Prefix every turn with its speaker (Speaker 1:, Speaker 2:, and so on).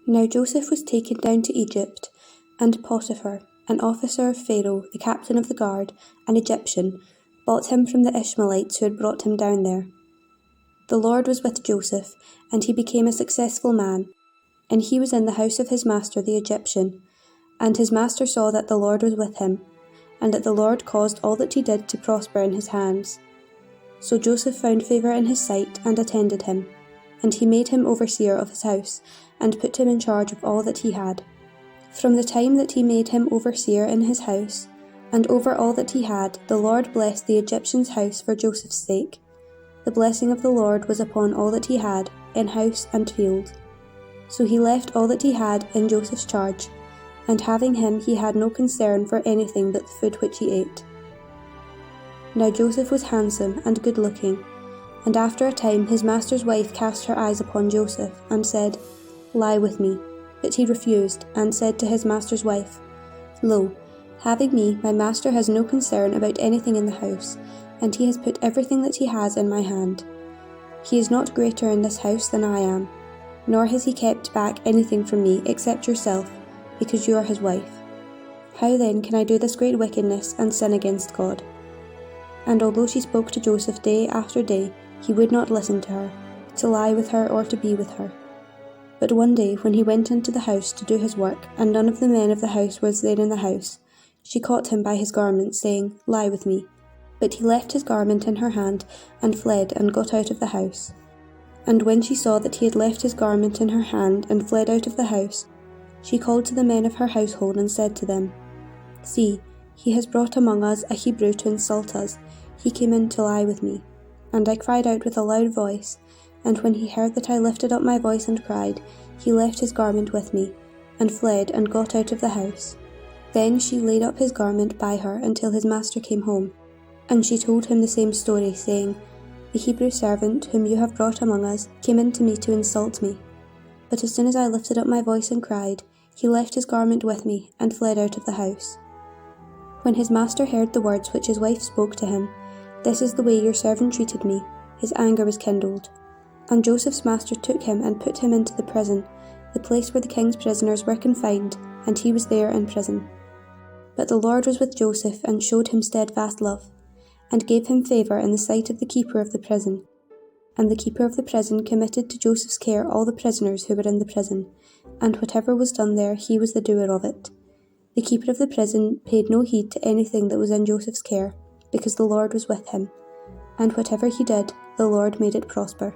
Speaker 1: Now Joseph was taken down to Egypt, and Potiphar, an officer of Pharaoh, the captain of the guard, an Egyptian, bought him from the Ishmaelites who had brought him down there. The Lord was with Joseph, and he became a successful man, and he was in the house of his master the Egyptian. And his master saw that the Lord was with him, and that the Lord caused all that he did to prosper in his hands. So Joseph found favour in his sight, and attended him. And he made him overseer of his house, and put him in charge of all that he had. From the time that he made him overseer in his house, and over all that he had, the Lord blessed the Egyptian's house for Joseph's sake. The blessing of the Lord was upon all that he had, in house and field. So he left all that he had in Joseph's charge, and having him he had no concern for anything but the food which he ate. Now Joseph was handsome and good-looking, and after a time his master's wife cast her eyes upon Joseph, and said, "Lie with me." But he refused, and said to his master's wife, "Lo, having me, my master has no concern about anything in the house, and he has put everything that he has in my hand. He is not greater in this house than I am, nor has he kept back anything from me except yourself, because you are his wife. How then can I do this great wickedness and sin against God?" And although she spoke to Joseph day after day, he would not listen to her, to lie with her or to be with her. But one day, when he went into the house to do his work, and none of the men of the house was there in the house, she caught him by his garment, saying, "Lie with me." But he left his garment in her hand, and fled, and got out of the house. And when she saw that he had left his garment in her hand, and fled out of the house, she called to the men of her household, and said to them, "See, he has brought among us a Hebrew to insult us. He came in to lie with me." And I cried out with a loud voice, and when he heard that I lifted up my voice and cried, he left his garment with me, and fled, and got out of the house. Then she laid up his garment by her until his master came home. And she told him the same story, saying, "The Hebrew servant whom you have brought among us came in to me to insult me. But as soon as I lifted up my voice and cried, he left his garment with me, and fled out of the house." When his master heard the words which his wife spoke to him, "This is the way your servant treated me," his anger was kindled. And Joseph's master took him and put him into the prison, the place where the king's prisoners were confined, and he was there in prison. But the Lord was with Joseph, and showed him steadfast love, and gave him favour in the sight of the keeper of the prison. And the keeper of the prison committed to Joseph's care all the prisoners who were in the prison, and whatever was done there he was the doer of it. The keeper of the prison paid no heed to anything that was in Joseph's care, because the Lord was with him, and whatever he did, the Lord made it prosper.